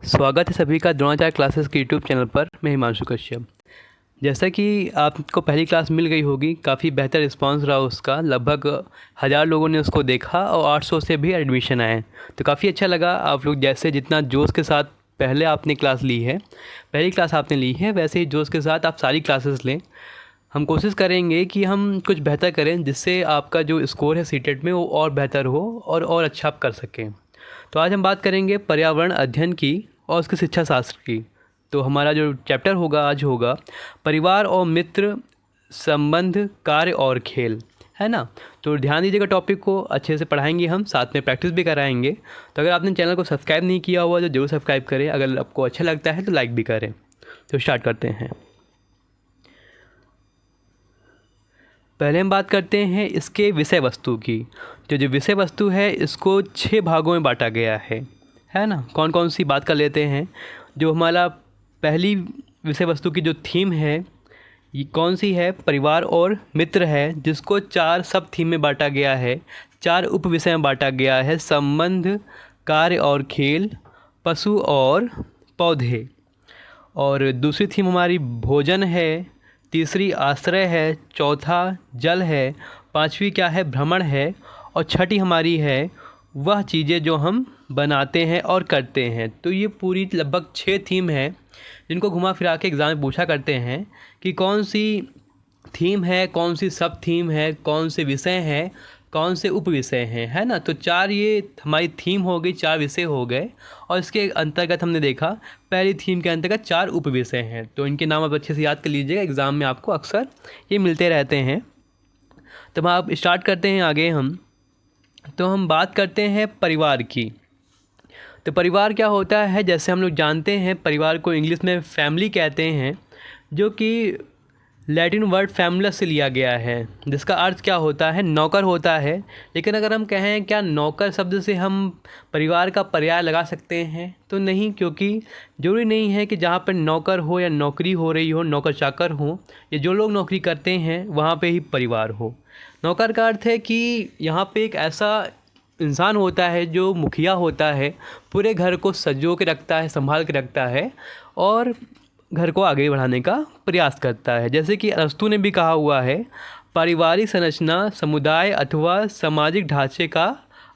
स्वागत है सभी का द्रोणाचार्य क्लासेस के यूट्यूब चैनल पर। मैं हिमांशु कश्यप। जैसा कि आपको पहली क्लास मिल गई होगी, काफ़ी बेहतर रिस्पांस रहा उसका। लगभग 1000 लोगों ने उसको देखा और 800 से भी एडमिशन आए, तो काफ़ी अच्छा लगा। आप लोग जैसे जितना जोश के साथ पहले आपने क्लास ली है, पहली क्लास आपने ली है, वैसे ही जोश के साथ आप सारी क्लासेस लें। हम कोशिश करेंगे कि हम कुछ बेहतर करें, जिससे आपका जो स्कोर है सीटेट में वो और बेहतर हो और अच्छा आप कर सकें। तो आज हम बात करेंगे पर्यावरण अध्ययन की और उसके शिक्षा शास्त्र की। तो हमारा जो चैप्टर होगा आज होगा परिवार और मित्र संबंध, कार्य और खेल, है ना। तो ध्यान दीजिएगा, टॉपिक को अच्छे से पढ़ाएंगे हम, साथ में प्रैक्टिस भी कराएंगे। तो अगर आपने चैनल को सब्सक्राइब नहीं किया हुआ तो जरूर सब्सक्राइब करें। अगर आपको अच्छा लगता है तो लाइक भी करें। तो स्टार्ट करते हैं। पहले हम बात करते हैं इसके विषय वस्तु की। जो विषय वस्तु है इसको 6 भागों में बांटा गया है ना। कौन कौन सी बात कर लेते हैं। जो हमारा पहली विषय वस्तु की जो थीम है ये कौन सी है, परिवार और मित्र है, जिसको 4 सब थीम में बांटा गया है, 4 उप विषय में बांटा गया है। संबंध, कार्य और खेल, पशु और पौधे। और दूसरी थीम हमारी भोजन है, तीसरी आश्रय है, चौथा जल है, पांचवी क्या है, भ्रमण है, और छठी हमारी है वह चीज़ें जो हम बनाते हैं और करते हैं। तो ये पूरी लगभग 6 थीम है, जिनको घुमा फिरा के एग्ज़ाम में पूछा करते हैं कि कौन सी थीम है, कौन सी सब थीम है, कौन से विषय हैं, कौन से उप विषय हैं, है ना। तो 4 ये हमारी थीम हो गई, 4 विषय हो गए। और इसके अंतर्गत हमने देखा पहली थीम के अंतर्गत 4 उप विषय हैं। तो इनके नाम आप अच्छे से याद कर लीजिएगा, एग्ज़ाम में आपको अक्सर ये मिलते रहते हैं। तो आप स्टार्ट करते हैं आगे हम बात करते हैं परिवार की। तो परिवार क्या होता है, जैसे हम लोग जानते हैं परिवार को इंग्लिश में फैमिली कहते हैं, जो कि लैटिन वर्ड फैमुलस से लिया गया है, जिसका अर्थ क्या होता है, नौकर होता है। लेकिन अगर हम कहें क्या नौकर शब्द से हम परिवार का पर्याय लगा सकते हैं, तो नहीं, क्योंकि ज़रूरी नहीं है कि जहाँ पर नौकर हो या नौकरी हो रही हो, नौकर चाकर हो, या जो लोग नौकरी करते हैं वहाँ पे ही परिवार हो। नौकर का अर्थ है कि यहाँ पे एक ऐसा इंसान होता है जो मुखिया होता है, पूरे घर को सजो के रखता है, संभाल के रखता है और घर को आगे बढ़ाने का प्रयास करता है। जैसे कि अरस्तू ने भी कहा हुआ है, पारिवारिक संरचना समुदाय अथवा सामाजिक ढांचे का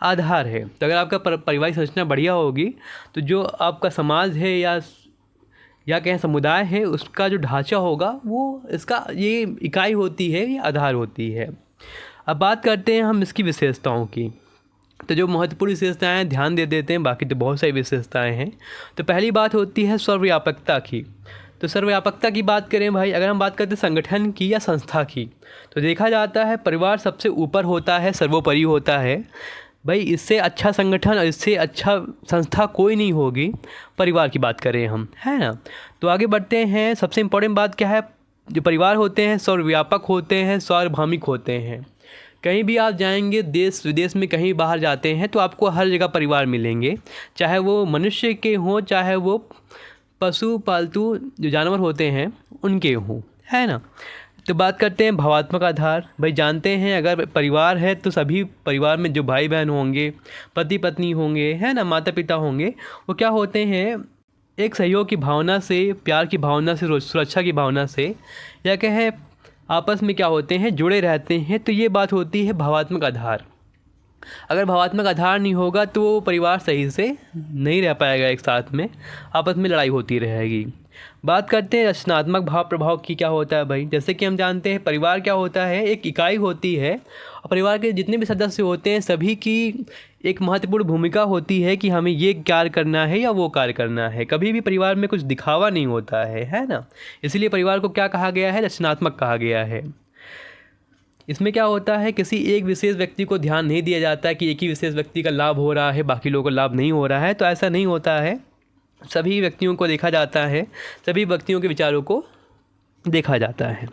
आधार है। तो अगर आपका पारिवारिक संरचना बढ़िया होगी तो जो आपका समाज है या कहें समुदाय है, उसका जो ढांचा होगा वो इसका ये इकाई होती है, ये आधार होती है। अब बात करते हैं हम इसकी विशेषताओं की। तो जो महत्वपूर्ण विशेषताएं हैं ध्यान दे देते हैं, बाकी तो बहुत सारी विशेषताएं हैं। तो पहली बात होती है सर्वव्यापकता की। तो सर्वव्यापकता की बात करें भाई, अगर हम बात करते हैं संगठन की या संस्था की, तो देखा जाता है परिवार सबसे ऊपर होता है, सर्वोपरि होता है। भाई इससे अच्छा संगठन और इससे अच्छा संस्था कोई नहीं होगी, परिवार की बात करें हम, है ना। तो आगे बढ़ते हैं। सबसे इम्पोर्टेंट बात क्या है, जो परिवार होते हैं सर्वव्यापक होते हैं, सार्वभौमिक होते हैं। कहीं भी आप जाएंगे, देश विदेश में कहीं बाहर जाते हैं तो आपको हर जगह परिवार मिलेंगे, चाहे वो मनुष्य के हों, चाहे वो पशु पालतू जो जानवर होते हैं उनके हों, है ना। तो बात करते हैं भावात्मक आधार। भाई जानते हैं अगर परिवार है तो सभी परिवार में जो भाई बहन होंगे, पति पत्नी होंगे, है ना, माता पिता होंगे, वो क्या होते हैं, एक सहयोग की भावना से, प्यार की भावना से, सुरक्षा की भावना से, या कहें आपस में क्या होते हैं, जुड़े रहते हैं। तो ये बात होती है भावात्मक आधार। अगर भावात्मक आधार नहीं होगा तो वो परिवार सही से नहीं रह पाएगा, एक साथ में आपस में लड़ाई होती रहेगी। बात करते हैं रचनात्मक भाव प्रभाव की। क्या होता है भाई, जैसे कि हम जानते हैं परिवार क्या होता है, एक इकाई होती है और परिवार के जितने भी सदस्य होते हैं सभी की एक महत्वपूर्ण भूमिका होती है कि हमें ये कार्य करना है या वो कार्य करना है। कभी भी परिवार में कुछ दिखावा नहीं होता है ना। इसलिए परिवार को क्या कहा गया है, रचनात्मक कहा गया है। इसमें क्या होता है, किसी एक विशेष व्यक्ति को ध्यान नहीं दिया जाता है कि एक ही विशेष व्यक्ति का लाभ हो रहा है, बाकी लोगों को लाभ नहीं हो रहा है। तो ऐसा नहीं होता है, सभी व्यक्तियों को देखा जाता है, सभी व्यक्तियों के विचारों को देखा जाता है।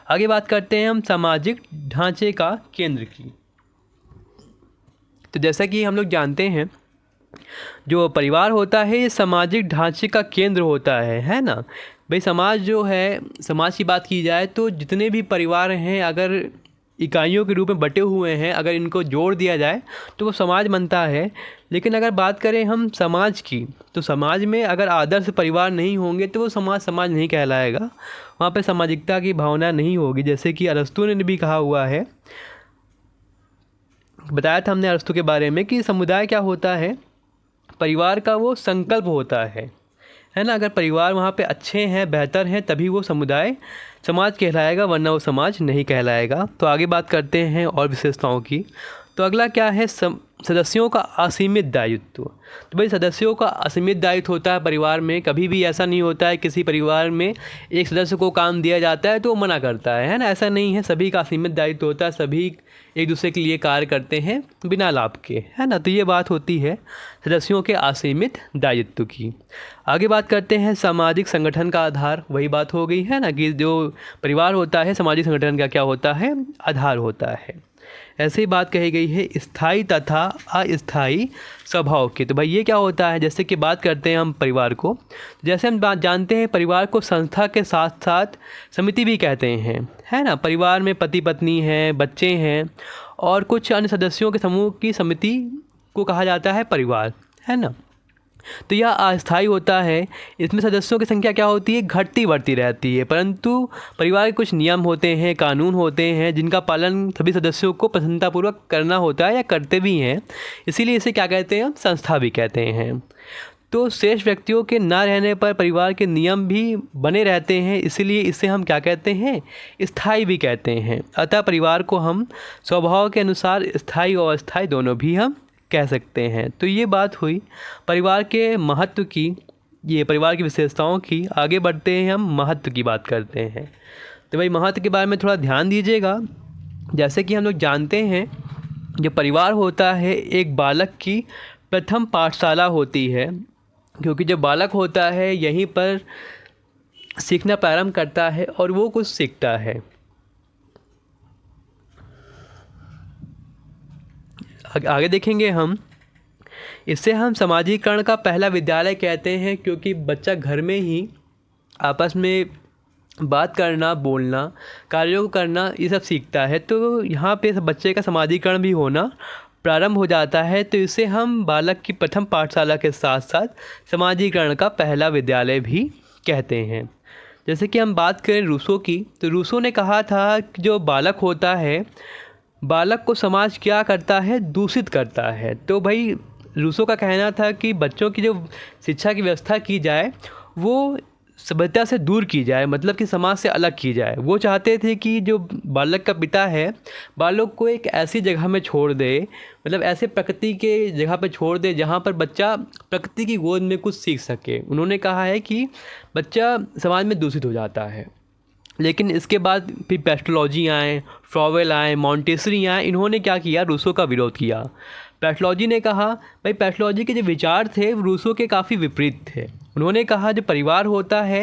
आगे बात करते हैं हम सामाजिक ढांचे का केंद्र की। तो जैसा कि हम लोग जानते हैं जो परिवार होता है ये सामाजिक ढांचे का केंद्र होता है ना। भाई समाज जो है, समाज की बात की जाए तो जितने भी परिवार हैं, अगर इकाइयों के रूप में बटे हुए हैं, अगर इनको जोड़ दिया जाए तो वो समाज बनता है। लेकिन अगर बात करें हम समाज की, तो समाज में अगर आदर्श परिवार नहीं होंगे तो वो समाज समाज नहीं कहलाएगा, वहाँ पे सामाजिकता की भावना नहीं होगी। जैसे कि अरस्तु ने भी कहा हुआ है, बताया था हमने अरस्तु के बारे में कि समुदाय क्या होता है, परिवार का वो संकल्प होता है ना। अगर परिवार वहाँ पे अच्छे हैं, बेहतर हैं, तभी वो समुदाय समाज कहलाएगा, वरना वो समाज नहीं कहलाएगा। तो आगे बात करते हैं और विशेषताओं की। तो अगला क्या है, सदस्यों का असीमित दायित्व। तो भाई सदस्यों का असीमित दायित्व होता है परिवार में। कभी भी ऐसा नहीं होता है किसी परिवार में एक सदस्य को काम दिया जाता है तो वो मना करता है ना, ऐसा नहीं है। सभी का असीमित दायित्व होता है, सभी एक दूसरे के लिए कार्य करते हैं बिना लाभ के, है ना। तो ये बात होती है सदस्यों के असीमित दायित्व की। आगे बात करते हैं सामाजिक संगठन का आधार। वही बात हो गई है ना कि जो परिवार होता है सामाजिक संगठन का क्या होता है, आधार होता है। ऐसे ही बात कही गई है स्थायी तथा अस्थायी स्वभाव की। तो भाई ये क्या होता है, जैसे कि बात करते हैं हम परिवार को, जैसे हम बात जानते हैं परिवार को संस्था के साथ साथ समिति भी कहते हैं, है ना। परिवार में पति पत्नी हैं, बच्चे हैं और कुछ अन्य सदस्यों के समूह की समिति को कहा जाता है परिवार, है ना। तो यह अस्थायी होता है, इसमें सदस्यों की संख्या क्या होती है, घटती बढ़ती रहती है, परंतु परिवार के कुछ नियम होते हैं, कानून होते हैं, जिनका पालन सभी सदस्यों को प्रसन्नतापूर्वक करना होता है या करते भी हैं। इसीलिए इसे क्या कहते हैं, हम संस्था भी कहते हैं। तो शेष व्यक्तियों के ना रहने पर परिवार के नियम भी बने रहते हैं, इसीलिए इसे हम क्या कहते हैं, स्थायी भी कहते हैं। अतः परिवार को हम स्वभाव के अनुसार स्थायी और अस्थायी दोनों भी हम कह सकते हैं। तो ये बात हुई परिवार के महत्व की, ये परिवार की विशेषताओं की। आगे बढ़ते हैं, हम महत्व की बात करते हैं। तो भाई महत्व के बारे में थोड़ा ध्यान दीजिएगा। जैसे कि हम लोग जानते हैं जो परिवार होता है एक बालक की प्रथम पाठशाला होती है, क्योंकि जो बालक होता है यहीं पर सीखना प्रारंभ करता है और वो कुछ सीखता है। आगे देखेंगे हम, इससे हम समाजीकरण का पहला विद्यालय कहते हैं, क्योंकि बच्चा घर में ही आपस में बात करना, बोलना, कार्यों को करना, ये सब सीखता है। तो यहाँ पे बच्चे का समाजीकरण भी होना प्रारंभ हो जाता है। तो इसे हम बालक की प्रथम पाठशाला के साथ साथ समाजीकरण का पहला विद्यालय भी कहते हैं। जैसे कि हम बात करें रूसो की, तो रूसो ने कहा था कि जो बालक होता है, बालक को समाज क्या करता है, दूषित करता है। तो भाई रूसो का कहना था कि बच्चों की जो शिक्षा की व्यवस्था की जाए वो सभ्यता से दूर की जाए, मतलब कि समाज से अलग की जाए। वो चाहते थे कि जो बालक का पिता है बालक को एक ऐसी जगह में छोड़ दे, मतलब ऐसे प्रकृति के जगह पर छोड़ दे जहाँ पर बच्चा प्रकृति की गोद में कुछ सीख सके। उन्होंने कहा है कि बच्चा समाज में दूषित हो जाता है। लेकिन इसके बाद फिर पेस्टोलॉजी आए, फ्रॉवेल आए, मॉन्टेसरी आए, इन्होंने क्या किया, रूसो का विरोध किया। पेस्टोलॉजी ने कहा भाई पेस्टोलॉजी के जो विचार थे रूसो के काफ़ी विपरीत थे। उन्होंने कहा जो परिवार होता है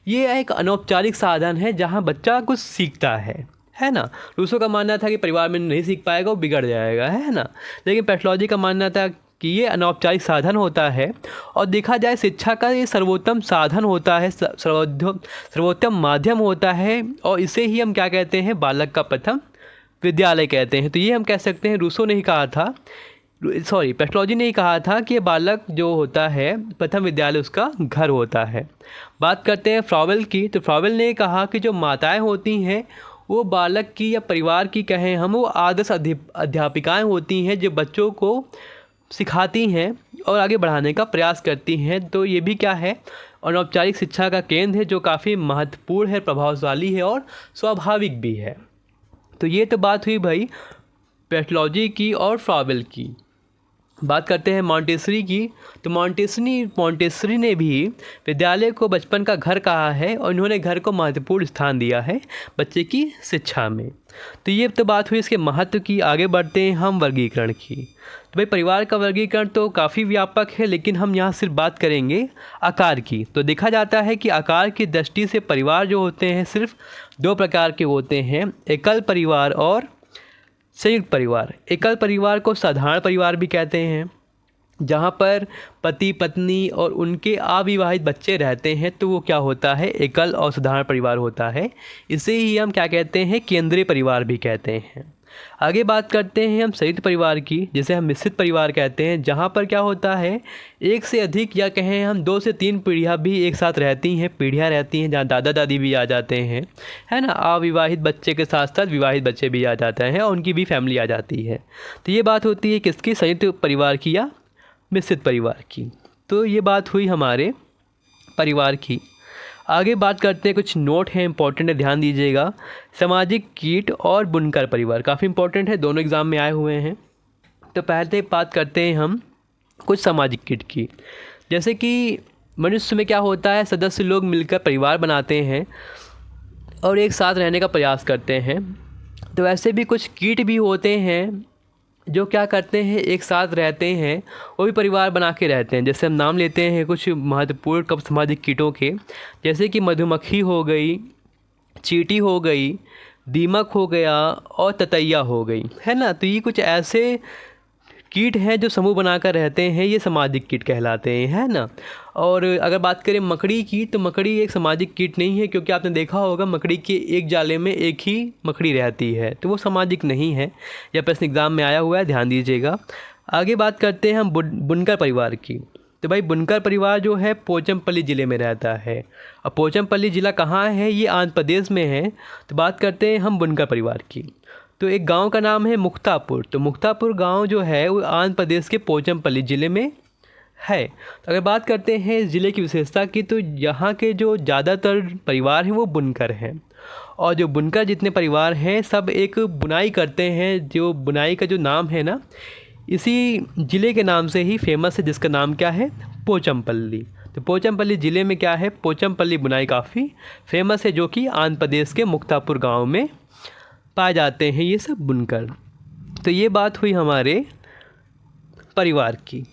ये एक अनौपचारिक साधन है जहाँ बच्चा कुछ सीखता है ना। रूसो का मानना था कि परिवार में नहीं सीख पाएगा, वो बिगड़ जाएगा, है ना। लेकिन पेस्टोलॉजी का मानना था कि ये अनौपचारिक साधन होता है और देखा जाए शिक्षा का ये सर्वोत्तम साधन होता है, सर्वोत्तम माध्यम होता है, और इसे ही हम क्या कहते हैं, बालक का प्रथम विद्यालय कहते हैं। तो ये हम कह सकते हैं रूसो ने ही कहा था, पेस्टोलॉजी ने ही कहा था कि बालक जो होता है प्रथम विद्यालय उसका घर होता है। बात करते हैं फ्रॉवेल की, तो फ्रॉवेल ने कहा कि जो माताएं होती हैं वो बालक की या परिवार की कहें हम, वो आदर्श अध्यापिकाएं होती हैं जो बच्चों को सिखाती हैं और आगे बढ़ाने का प्रयास करती हैं। तो ये भी क्या है, अनौपचारिक शिक्षा का केंद्र है जो काफ़ी महत्वपूर्ण है, प्रभावशाली है और स्वाभाविक भी है। तो ये तो बात हुई भाई पेस्टोलॉजी की और फ्रॉवेल की। बात करते हैं मॉन्टेसरी की, तो मॉन्टेसरी ने भी विद्यालय को बचपन का घर कहा है और इन्होंने घर को महत्वपूर्ण स्थान दिया है बच्चे की शिक्षा में। तो ये तो बात हुई इसके महत्व की। आगे बढ़ते हैं हम वर्गीकरण की। तो भाई परिवार का वर्गीकरण तो काफ़ी व्यापक है, लेकिन हम यहाँ सिर्फ बात करेंगे आकार की। तो देखा जाता है कि आकार की दृष्टि से परिवार जो होते हैं सिर्फ दो प्रकार के होते हैं, एकल परिवार और संयुक्त परिवार। एकल परिवार को साधारण परिवार भी कहते हैं, जहाँ पर पति पत्नी और उनके अविवाहित बच्चे रहते हैं तो वो क्या होता है, एकल और साधारण परिवार होता है। इसे ही हम क्या कहते हैं, केंद्रीय परिवार भी कहते हैं। आगे बात करते हैं हम संयुक्त परिवार की, जिसे हम मिश्रित परिवार कहते हैं, जहाँ पर क्या होता है, एक से अधिक या कहें हम 2 से 3 पीढ़ियाँ भी एक साथ रहती हैं, पीढ़ियाँ रहती हैं, जहाँ दादा दादी भी आ जाते हैं, है ना। अविवाहित बच्चे के साथ साथ विवाहित बच्चे भी आ जाते हैं और उनकी भी फैमिली आ जाती है। तो ये बात होती है किसकी, संयुक्त परिवार की या मिश्रित परिवार की। तो ये बात हुई हमारे परिवार की। आगे बात करते हैं, कुछ नोट हैं इंपॉर्टेंट है, ध्यान दीजिएगा। सामाजिक कीट और बुनकर परिवार काफ़ी इंपॉर्टेंट है, दोनों एग्ज़ाम में आए हुए हैं। तो पहले बात करते हैं हम कुछ सामाजिक कीट की। जैसे कि मनुष्य में क्या होता है, सदस्य लोग मिलकर परिवार बनाते हैं और एक साथ रहने का प्रयास करते हैं। तो ऐसे भी कुछ कीट भी होते हैं जो क्या करते हैं, एक साथ रहते हैं, वो भी परिवार बना के रहते हैं। जैसे हम नाम लेते हैं कुछ महत्वपूर्ण सामाजिक कीटों के, जैसे कि मधुमक्खी हो गई, चींटी हो गई, दीमक हो गया और ततैया हो गई, है ना। तो ये कुछ ऐसे कीट हैं जो समूह बनाकर रहते हैं, ये सामाजिक कीट कहलाते हैं, है ना। और अगर बात करें मकड़ी की, तो मकड़ी एक सामाजिक कीट नहीं है, क्योंकि आपने देखा होगा मकड़ी के एक जाले में एक ही मकड़ी रहती है, तो वो सामाजिक नहीं है। यह प्रश्न एग्ज़ाम में आया हुआ है, ध्यान दीजिएगा। आगे बात करते हैं हम बुनकर परिवार की। तो भाई बुनकर परिवार जो है पोचमपल्ली ज़िले में रहता है। और पोचमपल्ली ज़िला कहाँ है, ये आंध्र प्रदेश में है। तो बात करते हैं हम बुनकर परिवार की। तो एक गांव का नाम है मुक्तापुर। तो मुक्तापुर गांव जो है वो आंध्र प्रदेश के पोचमपल्ली ज़िले में है। तो अगर बात करते हैं इस ज़िले की विशेषता की, तो यहाँ के जो ज़्यादातर परिवार हैं वो बुनकर हैं। और जो बुनकर जितने परिवार हैं सब एक बुनाई करते हैं, जो बुनाई का जो नाम है ना, इसी ज़िले के नाम से ही फेमस है, जिसका नाम क्या है, पोचमपल्ली। तो पोचमपल्ली ज़िले में क्या है, पोचमपल्ली बुनाई काफ़ी फेमस है, जो कि आंध्र प्रदेश के मुक्तापुर गाँव में पाए जाते हैं ये सब बुनकर। तो ये बात हुई हमारे परिवार की।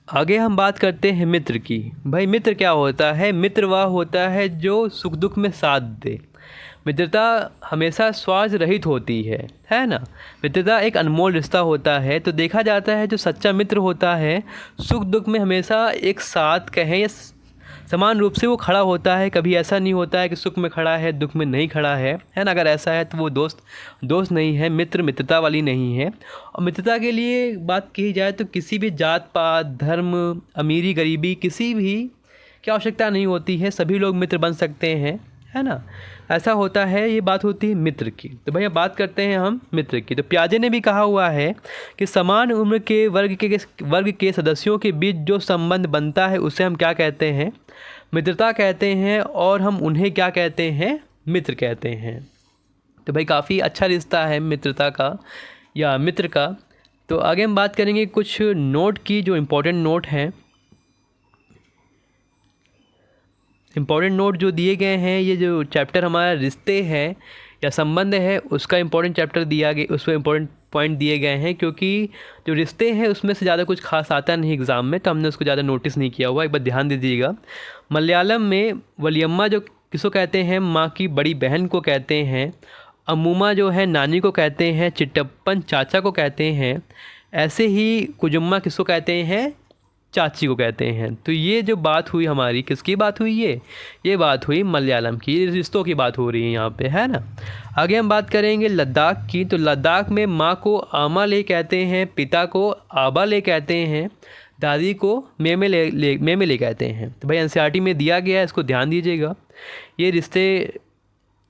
आगे हम बात करते हैं मित्र की। भाई मित्र क्या होता है, मित्र वह होता है जो सुख दुख में साथ दे। मित्रता हमेशा स्वार्थ रहित होती है ना। मित्रता एक अनमोल रिश्ता होता है। तो देखा जाता है जो सच्चा मित्र होता है सुख दुख में हमेशा एक साथ कहें या समान रूप से वो खड़ा होता है। कभी ऐसा नहीं होता है कि सुख में खड़ा है दुख में नहीं खड़ा है ना। अगर ऐसा है तो वो दोस्त नहीं है, मित्र मित्रता वाली नहीं है। और मित्रता के लिए बात की जाए तो किसी भी जात पात, धर्म, अमीरी गरीबी, किसी भी की आवश्यकता नहीं होती है, सभी लोग मित्र बन सकते हैं, है ना। ऐसा होता है, ये बात होती है मित्र की। तो भैया बात करते हैं हम मित्र की। तो प्याजे ने भी कहा हुआ है कि समान उम्र के वर्ग के सदस्यों के बीच जो संबंध बनता है उसे हम क्या कहते हैं, मित्रता कहते हैं। और हम उन्हें क्या कहते हैं, मित्र कहते हैं। तो भाई काफ़ी अच्छा रिश्ता है मित्रता का या मित्र का। तो आगे हम बात करेंगे कुछ नोट की, जो इम्पोर्टेंट नोट हैं। इम्पॉर्टेंट नोट जो दिए गए हैं, ये जो चैप्टर हमारा रिश्ते हैं या संबंध है उसका इम्पोर्टेंट चैप्टर दिया गया, उस पर इम्पोर्टेंट पॉइंट दिए गए हैं। क्योंकि जो रिश्ते हैं उसमें से ज़्यादा कुछ खास आता नहीं एग्ज़ाम में, तो हमने उसको ज़्यादा नोटिस नहीं किया हुआ। एक बार ध्यान दे दीजिएगा। मलयालम में वलियम्मा जो किसको कहते हैं, माँ की बड़ी बहन को कहते हैं। अमूमा जो है नानी को कहते हैं। चिट्टप्पन चाचा को कहते हैं। ऐसे ही कुजुम्मा किसको कहते हैं, चाची को कहते हैं। तो ये जो बात हुई हमारी, किसकी बात हुई, ये बात हुई मलयालम की, रिश्तों की बात हो रही है यहाँ पे, है ना। आगे हम बात करेंगे लद्दाख की। तो लद्दाख में माँ को आमा ले कहते हैं, पिता को आबा ले कहते हैं, दादी को मेमे ले कहते हैं। तो भाई एनसीईआरटी में दिया गया है, इसको ध्यान दीजिएगा। ये रिश्ते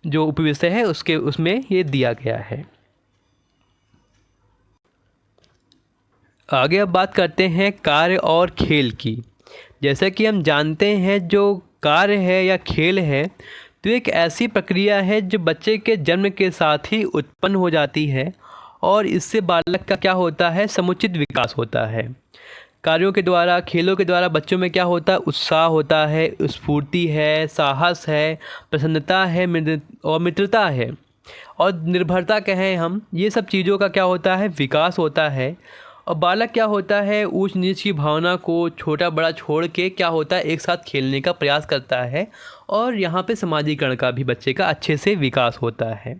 जो उपविषय है उसमें ये दिया गया है। आगे अब बात करते हैं कार्य और खेल की। जैसा कि हम जानते हैं जो कार्य है या खेल है तो एक ऐसी प्रक्रिया है जो बच्चे के जन्म के साथ ही उत्पन्न हो जाती है और इससे बालक का क्या होता है, समुचित विकास होता है। कार्यों के द्वारा, खेलों के द्वारा बच्चों में क्या होता है, उत्साह होता है, स्फूर्ति है, साहस है, प्रसन्नता है और मित्रता है और निर्भरता कहें हम, ये सब चीज़ों का क्या होता है, विकास होता है। और बालक क्या होता है, ऊंच नीच की भावना को छोटा बड़ा छोड़ के क्या होता है, एक साथ खेलने का प्रयास करता है और यहाँ पे समाजीकरण का भी बच्चे का अच्छे से विकास होता है।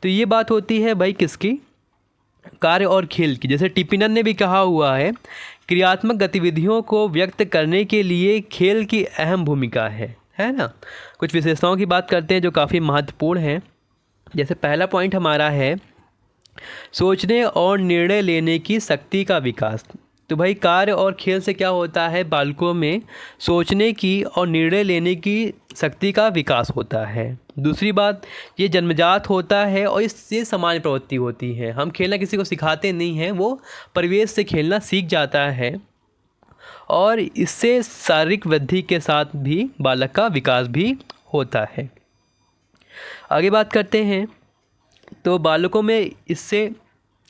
तो ये बात होती है भाई किसकी, कार्य और खेल की। जैसे टिपिनन ने भी कहा हुआ है, क्रियात्मक गतिविधियों को व्यक्त करने के लिए खेल की अहम भूमिका है ना। कुछ विशेषताओं की बात करते हैं जो काफ़ी महत्वपूर्ण हैं। जैसे पहला पॉइंट हमारा है सोचने और निर्णय लेने की शक्ति का विकास। तो भाई कार्य और खेल से क्या होता है, बालकों में सोचने की और निर्णय लेने की शक्ति का विकास होता है। दूसरी बात, ये जन्मजात होता है और इससे सामान्य प्रवृत्ति होती है। हम खेलना किसी को सिखाते नहीं हैं, वो परिवेश से खेलना सीख जाता है और इससे शारीरिक वृद्धि के साथ भी बालक का विकास भी होता है। आगे बात करते हैं तो बालकों में इससे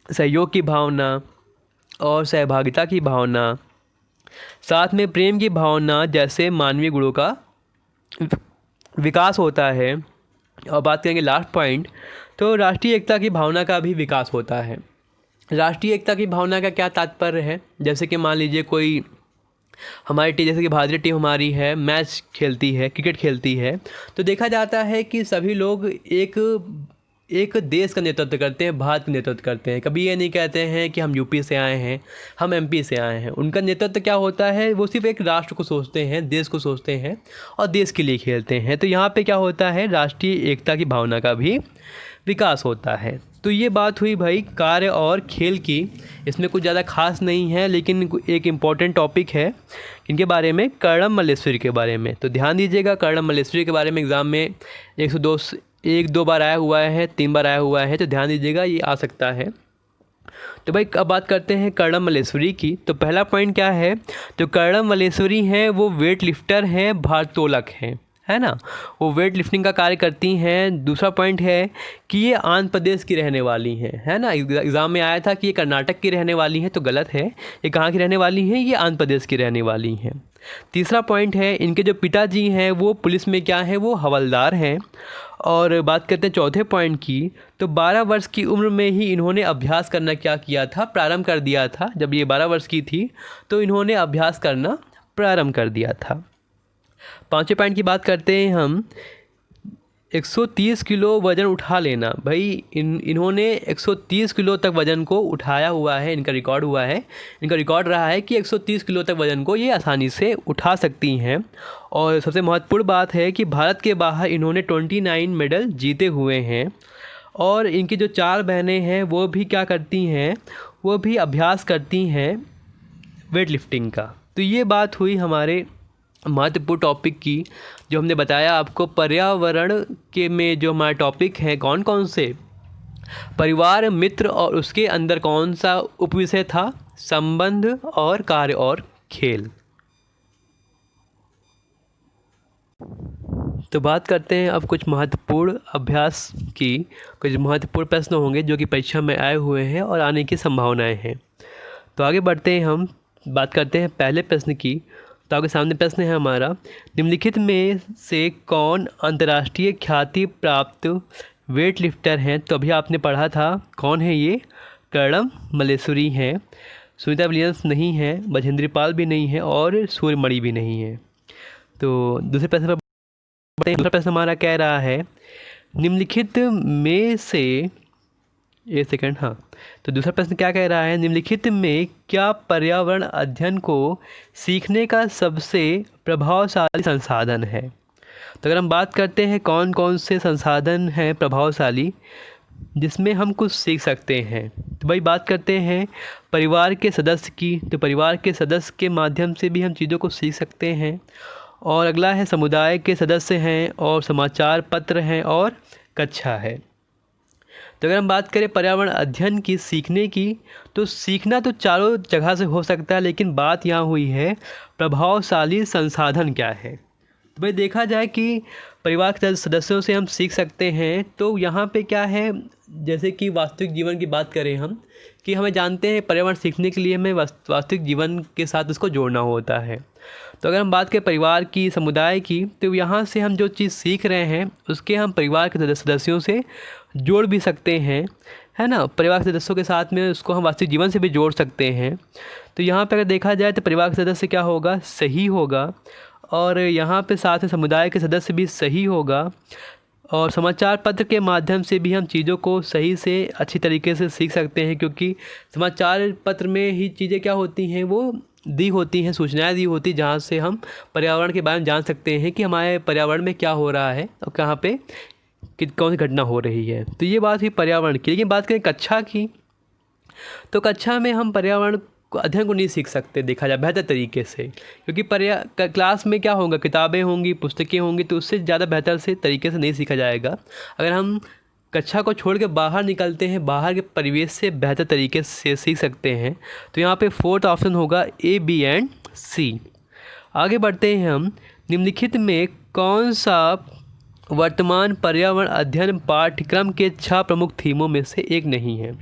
सहयोग की भावना और सहभागिता की भावना, साथ में प्रेम की भावना जैसे मानवीय गुणों का विकास होता है। और बात करेंगे लास्ट पॉइंट, तो राष्ट्रीय एकता की भावना का भी विकास होता है। राष्ट्रीय एकता की भावना का क्या तात्पर्य है, जैसे कि मान लीजिए कोई हमारी टीम, जैसे कि भारतीय टीम हमारी है, मैच खेलती है, क्रिकेट खेलती है, तो देखा जाता है कि सभी लोग एक देश का नेतृत्व करते हैं, भारत का नेतृत्व करते हैं। कभी ये नहीं कहते हैं कि हम यूपी से आए हैं, हम एमपी से आए हैं। उनका नेतृत्व क्या होता है, वो सिर्फ एक राष्ट्र को सोचते हैं, देश को सोचते हैं और देश के लिए खेलते हैं। तो यहाँ पे क्या होता है, राष्ट्रीय एकता की भावना का भी विकास होता है। तो ये बात हुई भाई कार्य और खेल की। इसमें कुछ ज़्यादा खास नहीं है, लेकिन एक इम्पॉर्टेंट टॉपिक है इनके बारे में, कर्णम मल्लेश्वरी के बारे में। तो ध्यान दीजिएगा, कर्णम मल्लेश्वरी के बारे में एग्ज़ाम में 1-2 बार आया हुआ है, 3 बार आया हुआ है, तो ध्यान दीजिएगा, ये आ सकता है। तो भाई अब बात करते हैं कर्णम मल्लेश्वरी की। तो पहला पॉइंट क्या है, तो कर्णम मल्लेश्वरी हैं वो वेट लिफ्टर हैं, भारोत्तोलक हैं, है ना, वो वेट लिफ्टिंग का कार्य करती हैं। दूसरा पॉइंट है कि ये आंध्र प्रदेश की रहने वाली हैं, है ना। एग्ज़ाम में आया था कि ये कर्नाटक की रहने वाली हैं, तो गलत है, ये कहाँ की रहने वाली हैं, ये आंध्र प्रदेश की रहने वाली हैं। तीसरा पॉइंट है, इनके जो पिताजी हैं वो पुलिस में क्या हैं, वो हवलदार हैं। और बात करते हैं चौथे पॉइंट की, तो 12 वर्ष की उम्र में ही इन्होंने अभ्यास करना क्या किया था, प्रारंभ कर दिया था। जब ये 12 वर्ष की थी तो इन्होंने अभ्यास करना प्रारंभ कर दिया था। पाँचवें पॉइंट की बात करते हैं हम, 130 किलो वज़न उठा लेना। भाई इन्होंने 130 किलो तक वज़न को उठाया हुआ है, इनका रिकॉर्ड हुआ है। इनका रिकॉर्ड रहा है कि 130 किलो तक वज़न को ये आसानी से उठा सकती हैं। और सबसे महत्वपूर्ण बात है कि भारत के बाहर इन्होंने 29 मेडल जीते हुए हैं। और इनकी जो 4 बहनें हैं वो भी क्या करती हैं, वो भी अभ्यास करती हैं वेट लिफ्टिंग का। तो ये बात हुई हमारे महत्वपूर्ण टॉपिक की, जो हमने बताया आपको। पर्यावरण के में जो हमारा टॉपिक है, कौन कौन से, परिवार, मित्र और उसके अंदर कौन सा उपविषय था, संबंध और कार्य और खेल। तो बात करते हैं अब कुछ महत्वपूर्ण अभ्यास की। कुछ महत्वपूर्ण प्रश्न होंगे जो कि परीक्षा में आए हुए हैं और आने की संभावनाएं हैं। तो आगे बढ़ते हैं, हम बात करते हैं पहले प्रश्न की। तो आपके सामने प्रश्न है हमारा, निम्नलिखित में से कौन अंतर्राष्ट्रीय ख्याति प्राप्त वेट लिफ्टर हैं। तो अभी आपने पढ़ा था, कौन है ये, कर्णम मल्लेश्वरी हैं। सुनीता विलियम्स नहीं है, बछेंद्री पाल भी नहीं है और सूर्यमणि भी नहीं है। तो दूसरे प्रश्न पर, दूसरा प्रश्न हमारा कह रहा है, निम्नलिखित में से, एक सेकंड, हाँ, तो दूसरा प्रश्न क्या कह रहा है, निम्नलिखित में क्या पर्यावरण अध्ययन को सीखने का सबसे प्रभावशाली संसाधन है। तो अगर हम बात करते हैं कौन कौन से संसाधन हैं प्रभावशाली जिसमें हम कुछ सीख सकते हैं, तो भाई बात करते हैं परिवार के सदस्य की। तो परिवार के सदस्य के माध्यम से भी हम चीज़ों को सीख सकते हैं। और अगला है समुदाय के सदस्य हैं और समाचार पत्र हैं और कक्षा है। तो अगर हम बात करें पर्यावरण अध्ययन की, सीखने की, तो सीखना तो चारों जगह से हो सकता है, लेकिन बात यहाँ हुई है प्रभावशाली संसाधन क्या है। तो भाई देखा जाए कि परिवार के सदस्यों से हम सीख सकते हैं, तो यहाँ पे क्या है, जैसे कि वास्तविक जीवन की बात करें हम, कि हमें जानते हैं पर्यावरण सीखने के लिए हमें वास्तविक जीवन के साथ उसको जोड़ना होता है। तो अगर हम बात करें परिवार की, समुदाय की, तो यहाँ से हम जो चीज़ सीख रहे हैं उसके हम परिवार के सदस्यों से जोड़ भी सकते हैं, है ना, परिवार के सदस्यों के साथ में उसको हम वास्तविक जीवन से भी जोड़ सकते हैं। तो यहाँ पे अगर देखा जाए तो परिवार के सदस्य क्या होगा, सही होगा। और यहाँ पे साथ में समुदाय के सदस्य भी सही होगा। और समाचार पत्र के माध्यम से भी हम चीज़ों को सही से अच्छी तरीके से सीख सकते हैं, क्योंकि समाचार पत्र में ही चीज़ें क्या होती हैं, वो दी होती हैं, सूचनाएं दी होती, जहाँ से हम पर्यावरण के बारे में जान सकते हैं कि हमारे पर्यावरण में क्या हो रहा है और कहाँ पे कि कौन सी घटना हो रही है। तो ये बात हुई पर्यावरण की। लेकिन बात करें कक्षा की, तो कक्षा में हम पर्यावरण को अध्ययन को नहीं सीख सकते देखा जाए बेहतर तरीके से, क्योंकि क्लास में क्या होगा, किताबें होंगी, पुस्तकें होंगी, तो उससे ज़्यादा बेहतर से तरीके से नहीं सीखा जाएगा। अगर हम कक्षा को छोड़ के बाहर निकलते हैं, बाहर के परिवेश से बेहतर तरीके से सीख सकते हैं। तो यहाँ पे 4th ऑप्शन होगा A, B एंड C। आगे बढ़ते हैं हम। निम्नलिखित में कौन सा वर्तमान पर्यावरण अध्ययन पाठ्यक्रम के 6 प्रमुख थीमों में से एक नहीं है।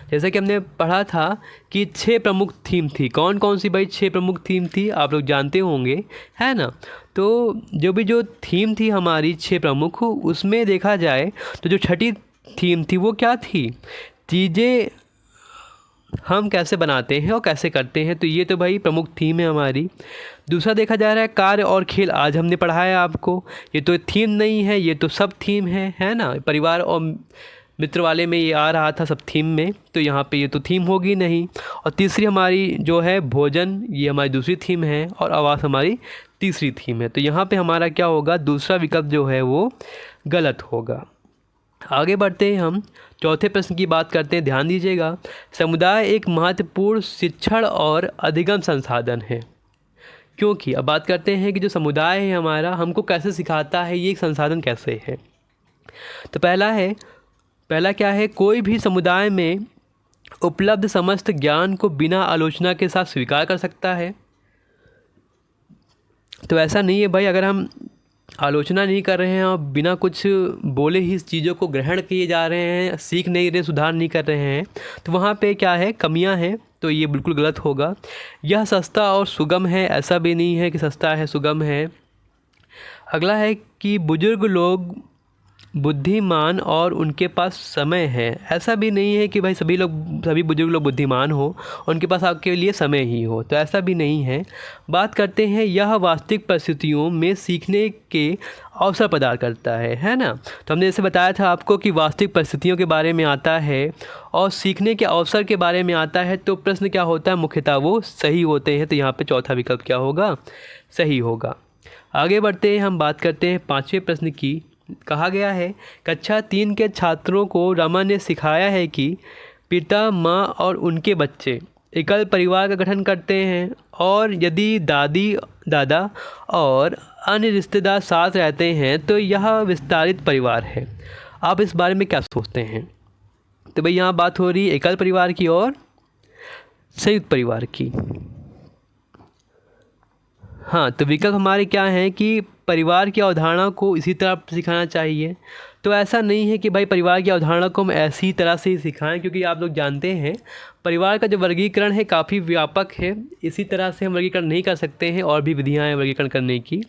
जैसा कि हमने पढ़ा था कि 6 प्रमुख थीम थी। कौन कौन सी भाई 6 प्रमुख थीम थी, आप लोग जानते होंगे, है ना। तो जो थीम थी हमारी 6 प्रमुख, उसमें देखा जाए तो जो छठी थीम थी वो क्या थी, चीज़ें हम कैसे बनाते हैं और कैसे करते हैं। तो ये तो भाई प्रमुख थीम है हमारी। दूसरा देखा जा रहा है कार्य और खेल, आज हमने पढ़ाया आपको, ये तो थीम नहीं है, ये तो सब थीम है ना। परिवार और मित्र वाले में ये आ रहा था सब थीम में, तो यहाँ पे ये तो थीम होगी नहीं। और तीसरी हमारी जो है भोजन, ये हमारी दूसरी थीम है, और आवास हमारी तीसरी थीम है। तो यहाँ पे हमारा क्या होगा, दूसरा विकल्प जो है वो गलत होगा। आगे बढ़ते हैं हम, चौथे प्रश्न की बात करते हैं। ध्यान दीजिएगा, समुदाय एक महत्वपूर्ण शिक्षण और अधिगम संसाधन है। क्योंकि अब बात करते हैं कि जो समुदाय है हमारा, हमको कैसे सिखाता है, ये एक संसाधन कैसे है। तो पहला क्या है, कोई भी समुदाय में उपलब्ध समस्त ज्ञान को बिना आलोचना के साथ स्वीकार कर सकता है। तो ऐसा नहीं है भाई, अगर हम आलोचना नहीं कर रहे हैं और बिना कुछ बोले ही इस चीज़ों को ग्रहण किए जा रहे हैं, सीख नहीं रहे, सुधार नहीं कर रहे हैं, तो वहाँ पे क्या है, कमियाँ हैं। तो ये बिल्कुल गलत होगा। यह सस्ता और सुगम है, ऐसा भी नहीं है कि सस्ता है सुगम है। अगला है कि बुजुर्ग लोग बुद्धिमान और उनके पास समय है, ऐसा भी नहीं है कि भाई सभी बुजुर्ग लोग बुद्धिमान हो, उनके पास आपके लिए समय ही हो, तो ऐसा भी नहीं है। बात करते हैं, यह वास्तविक परिस्थितियों में सीखने के अवसर प्रदान करता है ना। तो हमने जैसे बताया था आपको कि वास्तविक परिस्थितियों के बारे में आता है और सीखने के अवसर के बारे में आता है, तो प्रश्न क्या होता है, मुख्यतः वो सही होते हैं। तो यहाँ पर चौथा विकल्प क्या होगा, सही होगा। आगे बढ़ते हैं, हम बात करते हैं 5वें प्रश्न की। कहा गया है, कक्षा 3 के छात्रों को रमा ने सिखाया है कि पिता, माँ और उनके बच्चे एकल परिवार का गठन करते हैं, और यदि दादी, दादा और अन्य रिश्तेदार साथ रहते हैं तो यह विस्तारित परिवार है। आप इस बारे में क्या सोचते हैं। तो भाई यहाँ बात हो रही है एकल परिवार की और संयुक्त परिवार की। हाँ, तो विकल्प हमारे क्या हैं कि परिवार की अवधारणा को इसी तरह सिखाना चाहिए। तो ऐसा नहीं है कि भाई परिवार की अवधारणा को हम ऐसी तरह से ही सिखाएं, क्योंकि आप लोग जानते हैं परिवार का जो वर्गीकरण है काफ़ी व्यापक है, इसी तरह से हम वर्गीकरण नहीं कर सकते हैं, और भी विधियाँ हैं वर्गीकरण करने की।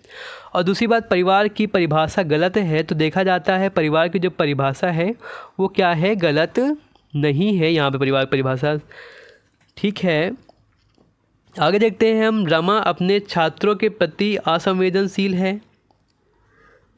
और दूसरी बात, परिवार की परिभाषा गलत है, तो देखा जाता है परिवार की जो परिभाषा है वो क्या है, गलत नहीं है। यहाँ पर परिवार की परिभाषा ठीक है। आगे देखते हैं हम, रमा अपने छात्रों के प्रति असंवेदनशील है।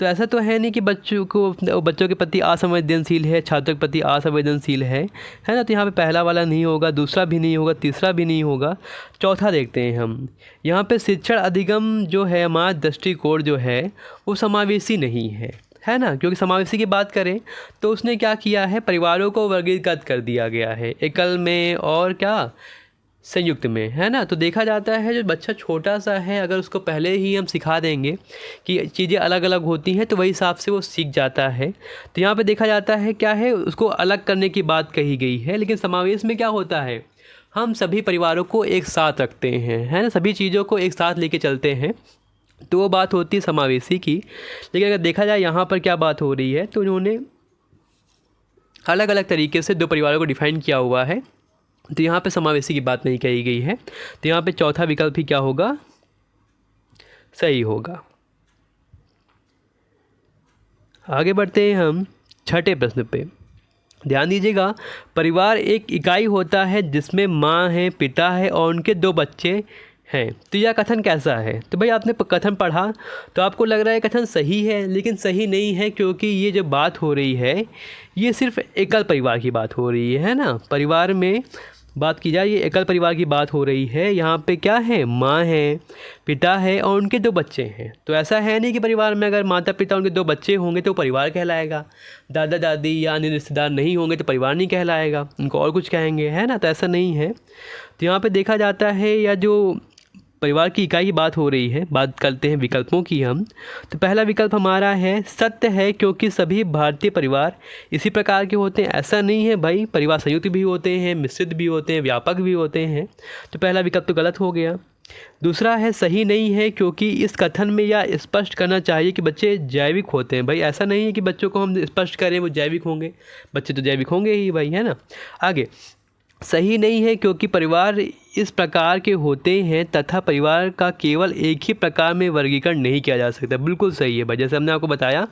तो ऐसा तो है नहीं कि बच्चों के प्रति असंवेदनशील है, छात्रों के प्रति असंवेदनशील है ना। तो यहाँ पे पहला वाला नहीं होगा, दूसरा भी नहीं होगा, तीसरा भी नहीं होगा। चौथा देखते हैं हम, यहाँ पे शिक्षण अधिगम जो है हमारा दृष्टिकोण जो है वो समावेशी नहीं है ना। क्योंकि समावेशी की बात करें तो उसने क्या किया है, परिवारों को वर्गीकृत कर दिया गया है, एकल में और क्या, संयुक्त में, है ना। तो देखा जाता है जो बच्चा छोटा सा है, अगर उसको पहले ही हम सिखा देंगे कि चीज़ें अलग अलग होती हैं, तो वही हिसाब से वो सीख जाता है। तो यहाँ पे देखा जाता है क्या है, उसको अलग करने की बात कही गई है। लेकिन समावेश में क्या होता है, हम सभी परिवारों को एक साथ रखते हैं, है ना, सभी चीज़ों को एक साथ लेके चलते हैं, तो वो बात होती है समावेशी की। लेकिन अगर देखा जाए यहाँ पर क्या बात हो रही है, तो उन्होंने अलग अलग तरीके से 2 परिवारों को डिफ़ाइन किया हुआ है, तो यहाँ पे समावेशी की बात नहीं कही गई है। तो यहाँ पे चौथा विकल्प ही क्या होगा, सही होगा। आगे बढ़ते हैं हम 6ठे प्रश्न पे। ध्यान दीजिएगा, परिवार एक इकाई होता है जिसमें माँ है, पिता है और उनके 2 बच्चे हैं। तो यह कथन कैसा है? तो भाई आपने कथन पढ़ा तो आपको लग रहा है कथन सही है, लेकिन सही नहीं है, क्योंकि ये जो बात हो रही है ये सिर्फ एकल परिवार की बात हो रही है ना। परिवार में बात की जाए, ये एकल परिवार की बात हो रही है। यहाँ पे क्या है? माँ है, पिता है और उनके 2 बच्चे हैं। तो ऐसा है नहीं कि परिवार में अगर माता पिता उनके 2 बच्चे होंगे तो परिवार कहलाएगा, दादा दादी या अन्य रिश्तेदार नहीं होंगे तो परिवार नहीं कहलाएगा, उनको और कुछ कहेंगे, है ना। तो ऐसा नहीं है। तो यहाँ पे देखा जाता है, या जो परिवार की इकाई की बात हो रही है, बात करते हैं विकल्पों की हम। तो पहला विकल्प हमारा है सत्य है, क्योंकि सभी भारतीय परिवार इसी प्रकार के होते हैं। ऐसा नहीं है भाई, परिवार संयुक्त भी होते हैं, मिश्रित भी होते हैं, व्यापक भी होते हैं। तो पहला विकल्प तो गलत हो गया। दूसरा है सही नहीं है, क्योंकि इस कथन में यह स्पष्ट करना चाहिए कि बच्चे जैविक होते हैं। भाई ऐसा नहीं है कि बच्चों को हम स्पष्ट करें वो जैविक होंगे, बच्चे तो जैविक होंगे ही भाई, है ना। आगे, सही नहीं है क्योंकि परिवार इस प्रकार के होते हैं तथा परिवार का केवल एक ही प्रकार में वर्गीकरण नहीं किया जा सकता। बिल्कुल सही है भाई, जैसे हमने आपको बताया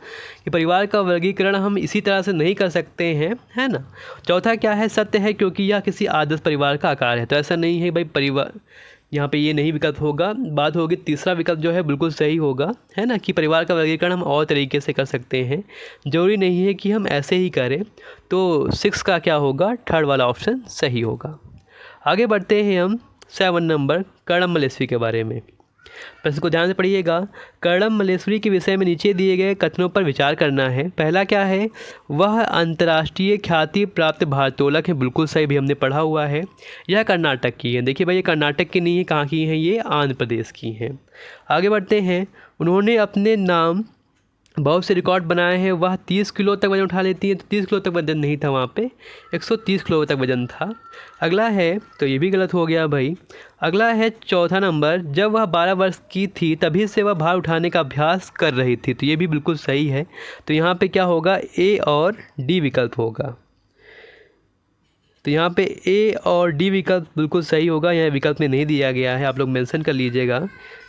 कि परिवार का वर्गीकरण हम इसी तरह से नहीं कर सकते हैं, है ना। चौथा क्या है? सत्य है क्योंकि यह किसी आदर्श परिवार का आकार है। तो ऐसा नहीं है भाई, परिवार यहाँ पे ये नहीं विकल्प होगा। बात होगी तीसरा विकल्प जो है बिल्कुल सही होगा, है ना, कि परिवार का वर्गीकरण हम और तरीके से कर सकते हैं, ज़रूरी नहीं है कि हम ऐसे ही करें। तो 6 का क्या होगा? थर्ड वाला ऑप्शन सही होगा। आगे बढ़ते हैं हम 7 नंबर कर्णम मलेश्वरी के बारे में। प्रश्न को ध्यान से पढ़िएगा। कर्णम मलेश्वरी के विषय में नीचे दिए गए कथनों पर विचार करना है। पहला क्या है? वह अंतर्राष्ट्रीय ख्याति प्राप्त भारोत्तोलक है। बिल्कुल सही, भी हमने पढ़ा हुआ है। यह कर्नाटक की है। देखिए भाई, ये कर्नाटक की नहीं है, कहाँ की है? ये आंध्र प्रदेश की है। आगे बढ़ते हैं। उन्होंने अपने नाम बहुत से रिकॉर्ड बनाए हैं। वह 30 किलो तक वजन उठा लेती है। तो 30 किलो तक वजन नहीं था वहाँ पे, 130 किलो तक वजन था। अगला है, तो ये भी गलत हो गया भाई। अगला है चौथा नंबर, जब वह 12 वर्ष की थी तभी से वह भार उठाने का अभ्यास कर रही थी। तो ये भी बिल्कुल सही है। तो यहाँ पे क्या होगा? ए और डी विकल्प होगा। तो यहाँ पे ए और डी विकल्प बिल्कुल सही होगा। यहाँ विकल्प में नहीं दिया गया है, आप लोग मेंशन कर लीजिएगा।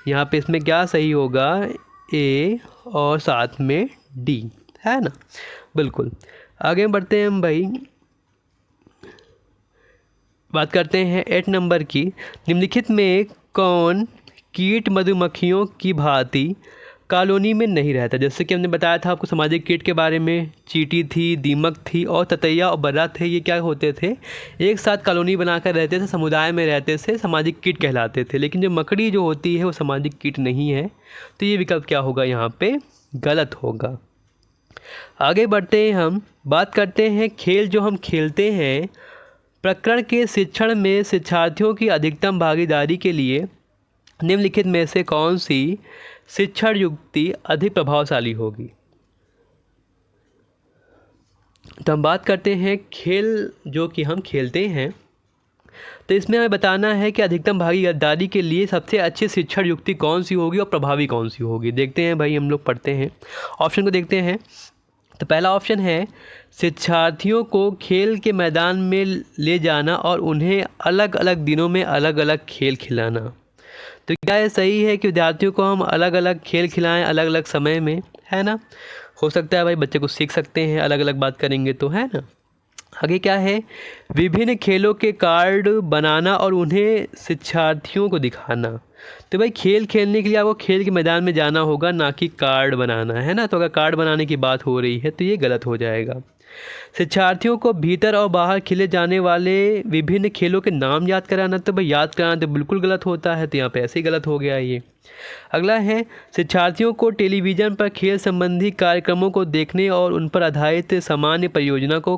यहाँ पे इसमें क्या सही होगा? ए और साथ में डी, है ना। बिल्कुल। आगे बढ़ते हैं हम भाई, बात करते हैं 8 नंबर की। निम्नलिखित में कौन कीट मधुमक्खियों की भांति कॉलोनी में नहीं रहता? जैसे कि हमने बताया था आपको सामाजिक कीट के बारे में, चींटी थी, दीमक थी और ततैया और बर्रा थे। ये क्या होते थे? एक साथ कॉलोनी बनाकर रहते थे, समुदाय में रहते थे, सामाजिक कीट कहलाते थे। लेकिन जो मकड़ी जो होती है वो सामाजिक कीट नहीं है। तो ये विकल्प क्या होगा? यहाँ पे गलत होगा। आगे बढ़ते हैं हम, बात करते हैं खेल जो हम खेलते हैं। प्रकरण के शिक्षण में शिक्षार्थियों की अधिकतम भागीदारी के लिए निम्नलिखित में से कौन सी शिक्षण युक्ति अधिक प्रभावशाली होगी? तो हम बात करते हैं खेल जो कि हम खेलते हैं, तो इसमें हमें बताना है कि अधिकतम भागीदारी के लिए सबसे अच्छी शिक्षण युक्ति कौन सी होगी और प्रभावी कौन सी होगी। देखते हैं भाई, हम लोग पढ़ते हैं, ऑप्शन को देखते हैं। तो पहला ऑप्शन है शिक्षार्थियों को खेल के मैदान में ले जाना और उन्हें अलग अलग दिनों में अलग अलग खेल खिलाना। तो क्या ये सही है कि विद्यार्थियों को हम अलग अलग खेल खिलाएं अलग अलग समय में, है ना। हो सकता है भाई बच्चे कुछ सीख सकते हैं अलग अलग बात करेंगे तो, है ना। आगे क्या है? विभिन्न खेलों के कार्ड बनाना और उन्हें शिक्षार्थियों को दिखाना। तो भाई खेल खेलने के लिए आपको खेल के मैदान में जाना होगा, ना कि कार्ड बनाना, है ना। तो अगर कार्ड बनाने की बात हो रही है तो ये गलत हो जाएगा। शिक्षार्थियों को भीतर और बाहर खेले जाने वाले विभिन्न खेलों के नाम याद कराना, तो भाई याद कराना तो बिल्कुल गलत होता है। तो यहाँ पे ऐसे ही गलत हो गया ये। अगला है शिक्षार्थियों को टेलीविज़न पर खेल संबंधी कार्यक्रमों को देखने और उन पर आधारित सामान्य परियोजना को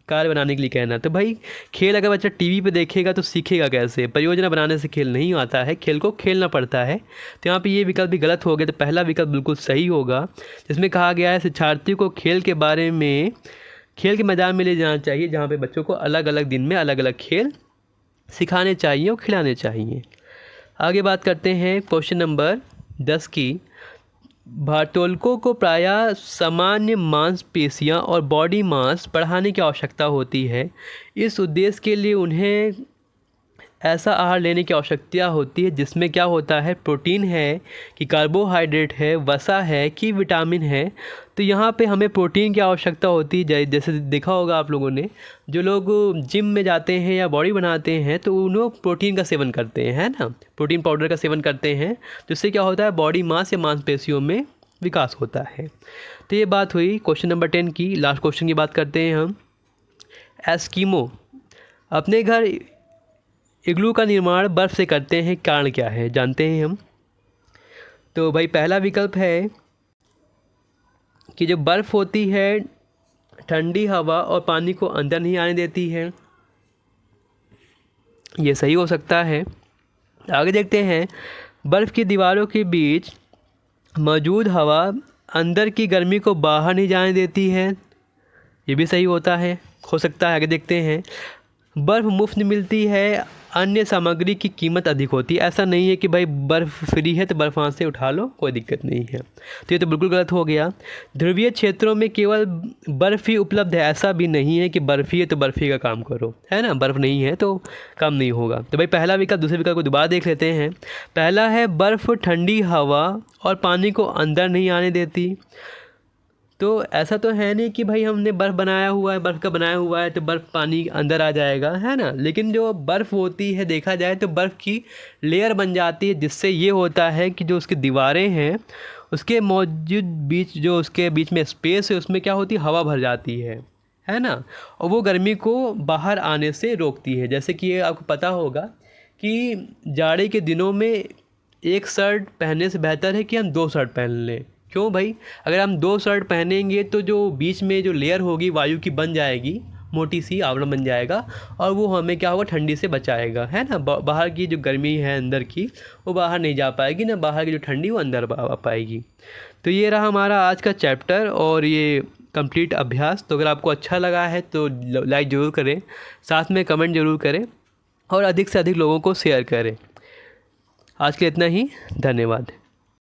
कार्य बनाने के लिए कहना। तो भाई खेल अगर बच्चा टीवी पे देखेगा तो सीखेगा कैसे? परियोजना बनाने से खेल नहीं आता है, खेल को खेलना पड़ता है। तो यहाँ पे ये विकल्प भी गलत हो गया। तो पहला विकल्प बिल्कुल सही होगा, जिसमें कहा गया है शिक्षार्थियों को खेल के बारे में खेल के मैदान में ले जाना चाहिए, जहाँ पे बच्चों को अलग अलग दिन में अलग अलग खेल सिखाने चाहिए और खिलाने चाहिए। आगे बात करते हैं क्वेश्चन नंबर 10 की। भारोत्तोलकों को प्रायः सामान्य मांसपेशियां और बॉडी मास बढ़ाने की आवश्यकता होती है। इस उद्देश्य के लिए उन्हें ऐसा आहार लेने की आवश्यकता होती है जिसमें क्या होता है, प्रोटीन है कि कार्बोहाइड्रेट है, वसा है कि विटामिन है। तो यहाँ पे हमें प्रोटीन की आवश्यकता होती है। जैसे देखा होगा आप लोगों ने, जो लोग जिम में जाते हैं या बॉडी बनाते हैं तो उन लोग प्रोटीन का सेवन करते हैं, है ना, प्रोटीन पाउडर का सेवन करते हैं। तो इससे क्या होता है, बॉडी मास या मांसपेशियों में विकास होता है। तो ये बात हुई क्वेश्चन नंबर 10 की। लास्ट क्वेश्चन की बात करते हैं हम। एस्किमो अपने घर इग्लू का निर्माण बर्फ़ से करते हैं, कारण क्या है, जानते हैं हम। तो भाई पहला विकल्प है कि जो बर्फ़ होती है ठंडी हवा और पानी को अंदर नहीं आने देती है, ये सही हो सकता है। आगे देखते हैं, बर्फ़ की दीवारों के बीच मौजूद हवा अंदर की गर्मी को बाहर नहीं जाने देती है, ये भी सही होता है, हो सकता है। आगे देखते हैं, बर्फ़ मुफ्त मिलती है, अन्य सामग्री की कीमत अधिक होती है। ऐसा नहीं है कि भाई बर्फ़ फ्री है तो बर्फ़ वहाँ से उठा लो, कोई दिक्कत नहीं है। तो ये तो बिल्कुल गलत हो गया। ध्रुवीय क्षेत्रों में केवल बर्फ़ ही उपलब्ध है, ऐसा भी नहीं है कि बर्फ़ ही है तो बर्फ़ ही का काम करो, है ना, बर्फ़ नहीं है तो काम नहीं होगा। तो भाई पहला विकल्प, दूसरे विकल्प को दोबारा देख लेते हैं। पहला है बर्फ़ ठंडी हवा और पानी को अंदर नहीं आने देती। तो ऐसा तो है नहीं कि भाई हमने बर्फ़ बनाया हुआ है, बर्फ़ का बनाया हुआ है तो बर्फ़ पानी अंदर आ जाएगा, है ना। लेकिन जो बर्फ़ होती है, देखा जाए तो बर्फ़ की लेयर बन जाती है, जिससे ये होता है कि जो उसकी दीवारें हैं उसके मौजूद बीच, जो उसके बीच में स्पेस है उसमें क्या होती है, हवा भर जाती है ना, और वो गर्मी को बाहर आने से रोकती है। जैसे कि ये आपको पता होगा कि जाड़े के दिनों में एक शर्ट पहनने से बेहतर है कि हम 2 शर्ट पहन लें। क्यों भाई, अगर हम 2 शर्ट पहनेंगे तो जो बीच में जो लेयर होगी वायु की बन जाएगी, मोटी सी आवरण बन जाएगा, और वो हमें क्या होगा, ठंडी से बचाएगा, है ना। बाहर की जो गर्मी है अंदर की वो बाहर नहीं जा पाएगी ना, बाहर की जो ठंडी वो अंदर आ पाएगी। तो ये रहा हमारा आज का चैप्टर और ये कंप्लीट अभ्यास। तो अगर आपको अच्छा लगा है तो लाइक ज़रूर करें, साथ में कमेंट ज़रूर करें और अधिक से अधिक लोगों को शेयर करें। आज के लिए इतना ही, धन्यवाद।